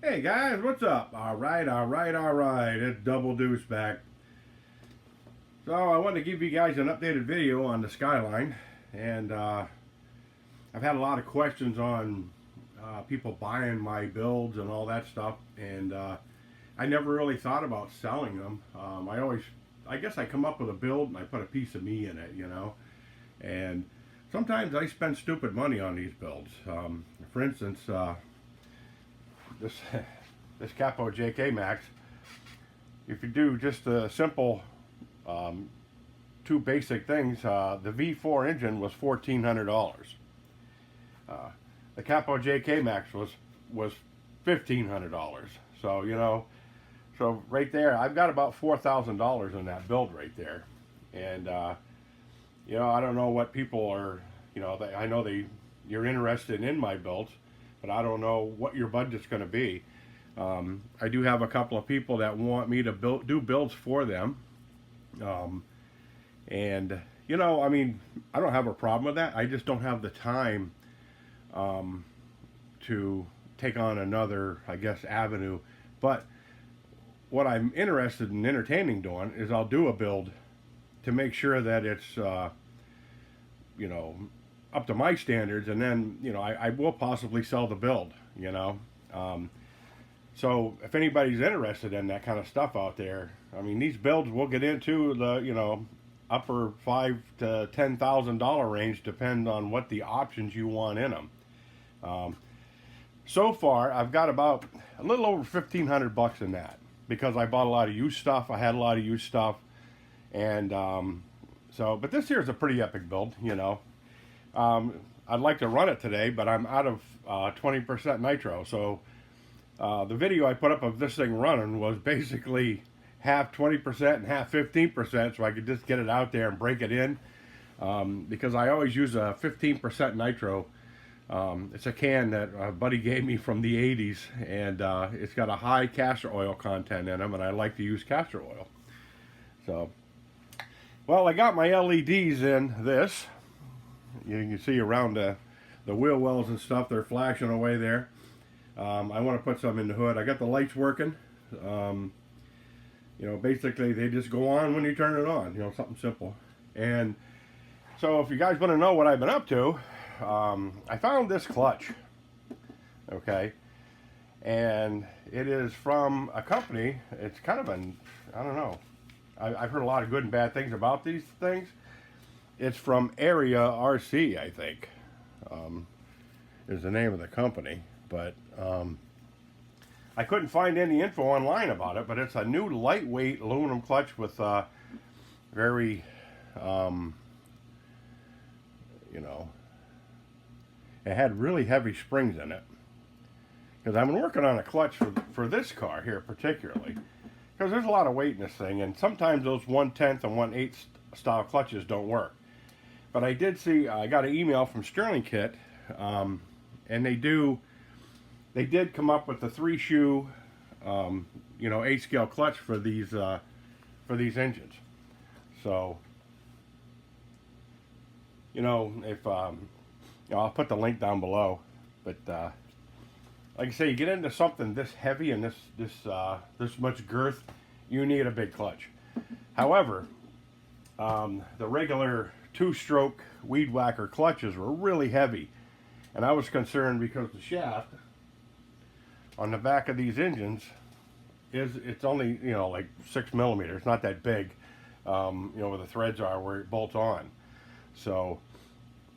Hey guys, what's up? Alright, it's Double Deuce back. So I wanted to give you guys an updated video on the Skyline, and I've had a lot of questions on people buying my builds and all that stuff, and I never really thought about selling them. I guess I come up with a build and I put a piece of me in it, and sometimes I spend stupid money on these builds. For instance, this this Capo JK Max, if you do just a simple two basic things, the V4 engine was $1,400. The Capo JK Max was $1,500. So so right there, I've got about $4,000 in that build right there, and I don't know what people are. I know you're interested in my builds, but I don't know what your budget's going to be. I do have a couple of people that want me to do builds for them. And I mean, I don't have a problem with that. I just don't have the time to take on another, I guess, avenue. But what I'm interested in entertaining doing is I'll do a build to make sure that it's up to my standards, and then I will possibly sell the build. So if anybody's interested in that kind of stuff out there, I mean, these builds we'll get into the upper $5,000 to $10,000 range, depend on what the options you want in them. So far, I've got about a little over $1,500 in that, because I bought a lot of used stuff. I had a lot of used stuff, and but this here is a pretty epic build. I'd like to run it today, but I'm out of 20% nitro. So the video I put up of this thing running was basically half 20% and half 15%, so I could just get it out there and break it in, because I always use a 15% nitro. It's a can that a buddy gave me from the 80s, and it's got a high castor oil content in them, and I like to use castor oil. So, well, I got my LEDs in this. You can see around the wheel wells and stuff, they're flashing away there. I want to put some in the hood. I got the lights working. Basically they just go on when you turn it on, something simple. And so if you guys want to know what I've been up to, I found this clutch, okay, and it is from a company. It's kind of I don't know, I've heard a lot of good and bad things about these things. It's from Area RC, I think, is the name of the company. But I couldn't find any info online about it. But it's a new lightweight aluminum clutch with very, it had really heavy springs in it. Because I've been working on a clutch for this car here particularly. Because there's a lot of weight in this thing. And sometimes those 1/10 and 1/8 style clutches don't work. But I did see, I got an email from Sterling Kit, and they did come up with the 3-shoe, 8-scale clutch for these engines. So, if I'll put the link down below. But like I say, you get into something this heavy and this much girth, you need a big clutch. However, the regular 2-stroke weed whacker clutches were really heavy, and I was concerned because the shaft on the back of these engines it's only like 6 millimeters, not that big, where the threads are where it bolts on. So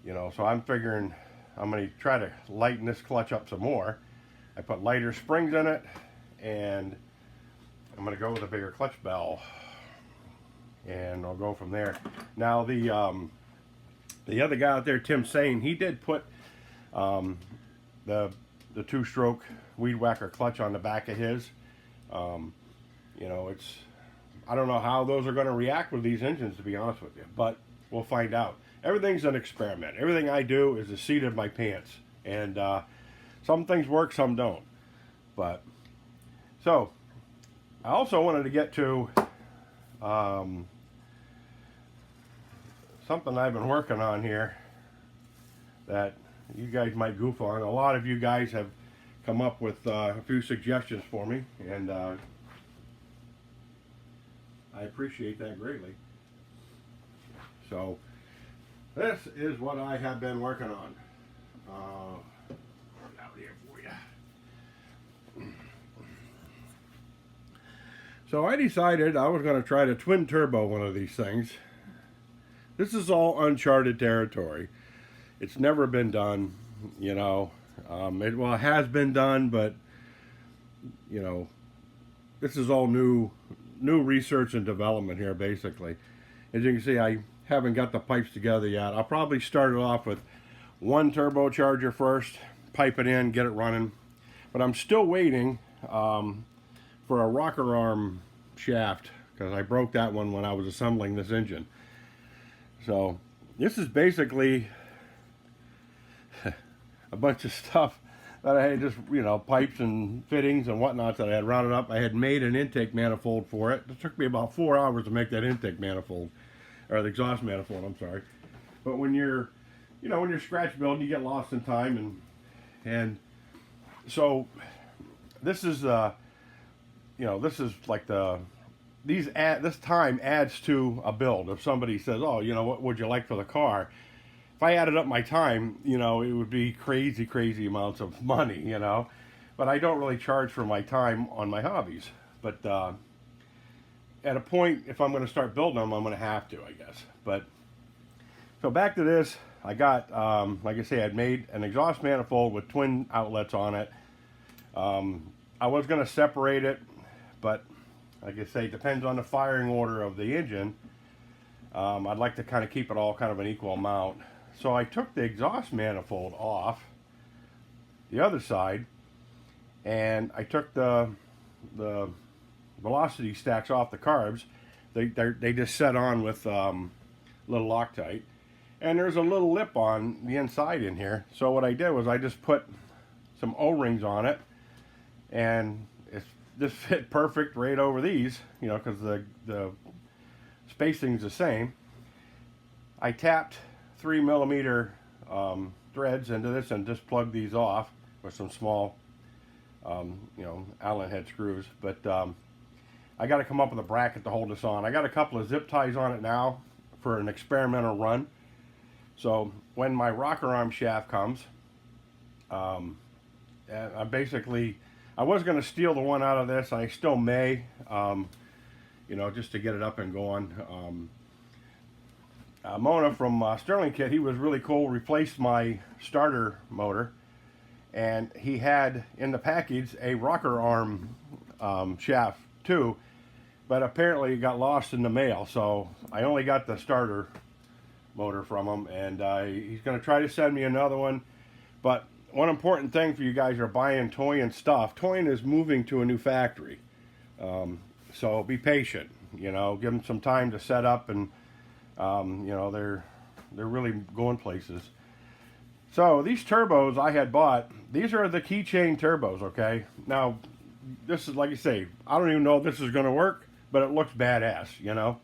so I'm figuring I'm going to try to lighten this clutch up some more. I put lighter springs in it, and I'm going to go with a bigger clutch bell, and I'll go from there. Now the other guy out there, Tim Sane, he did put the 2-stroke weed whacker clutch on the back of his. I don't know how those are going to react with these engines, to be honest with you, but we'll find out. Everything's an experiment. Everything I do is the seat of my pants, and some things work, some don't. But so I also wanted to get to something I've been working on here that you guys might goof on. A lot of you guys have come up with a few suggestions for me, and I appreciate that greatly. So this is what I have been working on. Out here for you. So I decided I was going to try to twin turbo one of these things. This is all uncharted territory. It's never been done, you know. It has been done, but you know, this is all new research and development here, basically. As you can see, I haven't got the pipes together yet. I'll probably start it off with one turbocharger first, pipe it in, get it running. But I'm still waiting for a rocker arm shaft, because I broke that one when I was assembling this engine. So this is basically a bunch of stuff that I had, just, you know, pipes and fittings and whatnot that I had routed up. I had made an intake manifold for it. It took me about 4 hours to make that intake manifold, or the exhaust manifold, I'm sorry. But when you're, you know, when you're scratch building, you get lost in time, and so this is you know, this is like this time adds to a build. If somebody says, oh, you know, what would you like for the car? If I added up my time, you know, it would be crazy amounts of money, you know. But I don't really charge for my time on my hobbies. But at a point, if I'm going to start building them, I'm going to have to, I guess. But so back to this, I got, like I say, I'd made an exhaust manifold with twin outlets on it. I was going to separate it, but like I say, it depends on the firing order of the engine. I'd like to kind of keep it all kind of an equal amount. So I took the exhaust manifold off the other side, and I took the velocity stacks off the carbs. They just set on with little Loctite, and there's a little lip on the inside in here. So what I did was I just put some O-rings on it, and it's just fit perfect right over these, you know, because the spacing's the same. I tapped 3mm threads into this and just plugged these off with some small, you know, Allen head screws. But I got to come up with a bracket to hold this on. I got a couple of zip ties on it now for an experimental run. So when my rocker arm shaft comes, I was going to steal the one out of this. I still may, you know, just to get it up and going. Mona from Sterling Kit, he was really cool, replaced my starter motor, and he had in the package a rocker arm shaft too, but apparently it got lost in the mail, so I only got the starter motor from him, and he's going to try to send me another one. But one important thing for you guys who are buying Toyan stuff, Toyan is moving to a new factory, so be patient, you know, give them some time to set up, and you know, they're really going places. So these turbos I had bought, these are the keychain turbos, okay? Now, this is, like I say, I don't even know if this is going to work, but it looks badass, you know?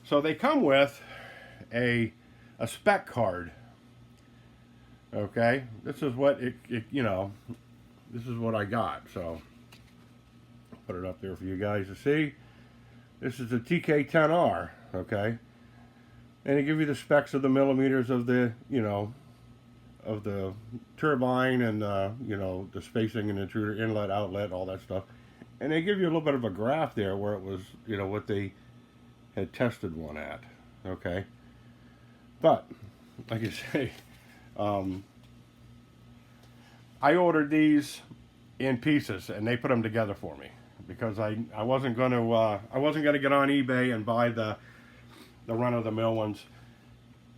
So they come with a spec card, okay? This is what it you know, this is what I got. So put it up there for you guys to see. This is a TK10R, okay? And they give you the specs of the millimeters of the, you know, of the turbine, and you know, the spacing and intruder, inlet, outlet, all that stuff. And they give you a little bit of a graph there where it was, you know, what they had tested one at, okay? But like I say, I ordered these in pieces, and they put them together for me, because I wasn't going to get on eBay and buy the run-of-the-mill ones,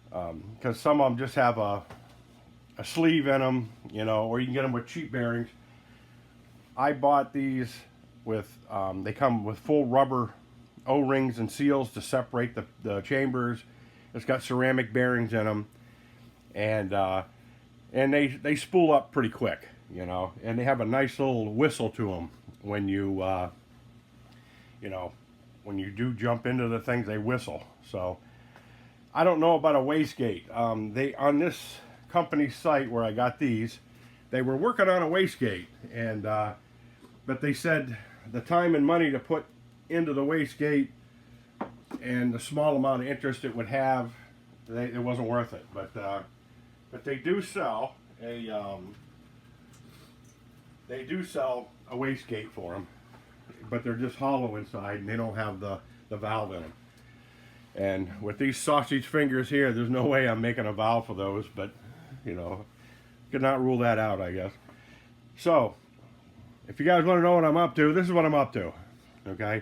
because some of them just have a sleeve in them, you know, or you can get them with cheap bearings. I bought these with, they come with full rubber O-rings and seals to separate the chambers. It's got ceramic bearings in them, and they spool up pretty quick, you know, and they have a nice little whistle to them when you, you know, when you do jump into the things, they whistle. So I don't know about a wastegate. They, on this company site where I got these, they were working on a wastegate, and but they said the time and money to put into the wastegate and the small amount of interest it would have, it wasn't worth it. But they do sell a wastegate for them, but they're just hollow inside and they don't have the valve in them. And with these sausage fingers here, there's no way I'm making a valve for those, but you know, could not rule that out, I guess. So if you guys want to know what I'm up to, this is what I'm up to. Okay,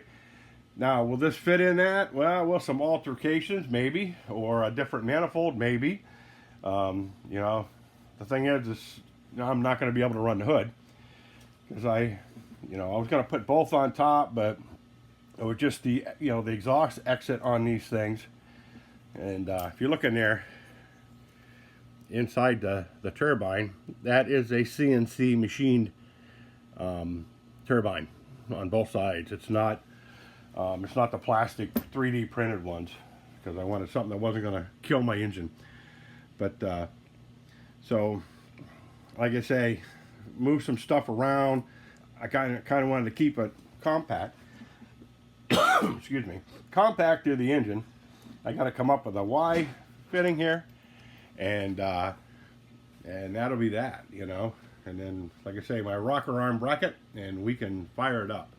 now will this fit in that? Well, some altercations maybe, or a different manifold maybe. You know, the thing is I'm not going to be able to run the hood, because I was going to put both on top, but it was just the exhaust exit on these things. And if you look in there inside the turbine, that is a CNC machined turbine on both sides. It's not the plastic 3D printed ones, because I wanted something that wasn't going to kill my engine. But so like I say, move some stuff around. I kind of wanted to keep it compact. Excuse me, compact to the engine. I got to come up with a Y fitting here, and that'll be that, you know. And then, like I say, my rocker arm bracket, and we can fire it up.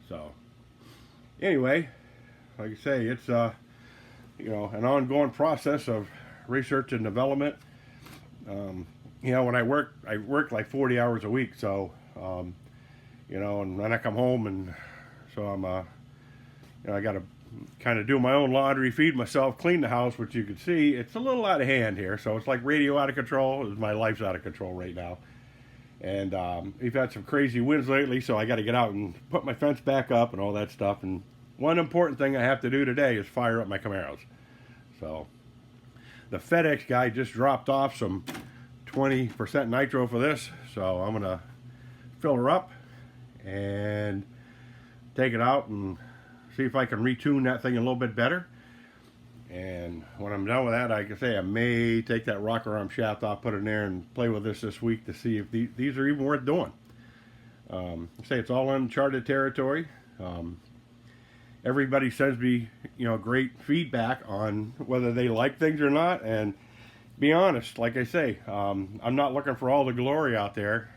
So anyway, like I say, it's an ongoing process of research and development. You know, when I work like 40 hours a week, so you know, and then I come home, and so I'm I got to kind of do my own laundry, feed myself, clean the house, which you can see it's a little out of hand here. So it's like radio out of control. My life's out of control right now, and we've had some crazy winds lately, so I got to get out and put my fence back up and all that stuff. And one important thing I have to do today is fire up my Camaros. So the FedEx guy just dropped off some 20% nitro for this, so I'm gonna fill her up and take it out and see if I can retune that thing a little bit better. And when I'm done with that, like I say, I may take that rocker arm shaft off, put it in there, and play with this week to see if these are even worth doing. Say it's all uncharted territory. Everybody sends me, great feedback on whether they like things or not. And be honest, like I say, I'm not looking for all the glory out there.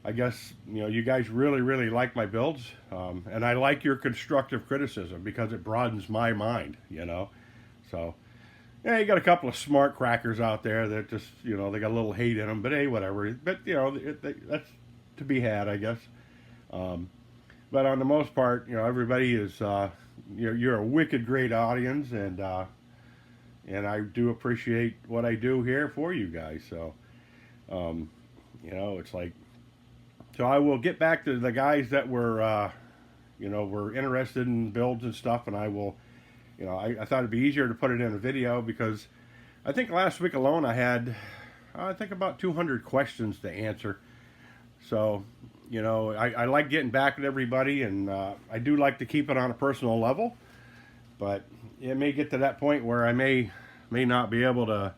I guess, you guys really, really like my builds. And I like your constructive criticism because it broadens my mind, So, yeah, you got a couple of smart crackers out there that just, they got a little hate in them. But hey, whatever. But, that's to be had, I guess. But on the most part, everybody is, you're a wicked great audience, and I do appreciate what I do here for you guys. So, it's like, so I will get back to the guys that were, were interested in builds and stuff, and I will, I thought it'd be easier to put it in a video because I think last week alone I had, about 200 questions to answer. So, I like getting back at everybody, and I do like to keep it on a personal level, but it may get to that point where I may not be able to,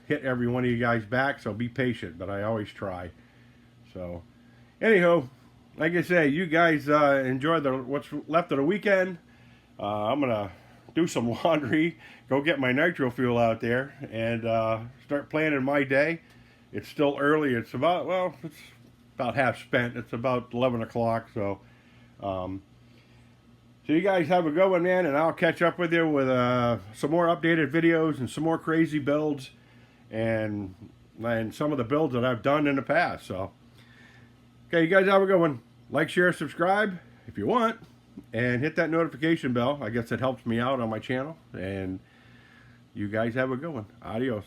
hit every one of you guys back, so be patient, but I always try. So, anyhow, like I say, you guys enjoy what's left of the weekend. I'm going to do some laundry, go get my nitro fuel out there, and start planning my day. It's still early. It's about half spent. It's about 11 o'clock. So, so you guys have a good one, man, and I'll catch up with you with some more updated videos and some more crazy builds and some of the builds that I've done in the past. So, okay, you guys have a good one. Like, share, subscribe if you want, and hit that notification bell. I guess it helps me out on my channel. And you guys have a good one. Adios.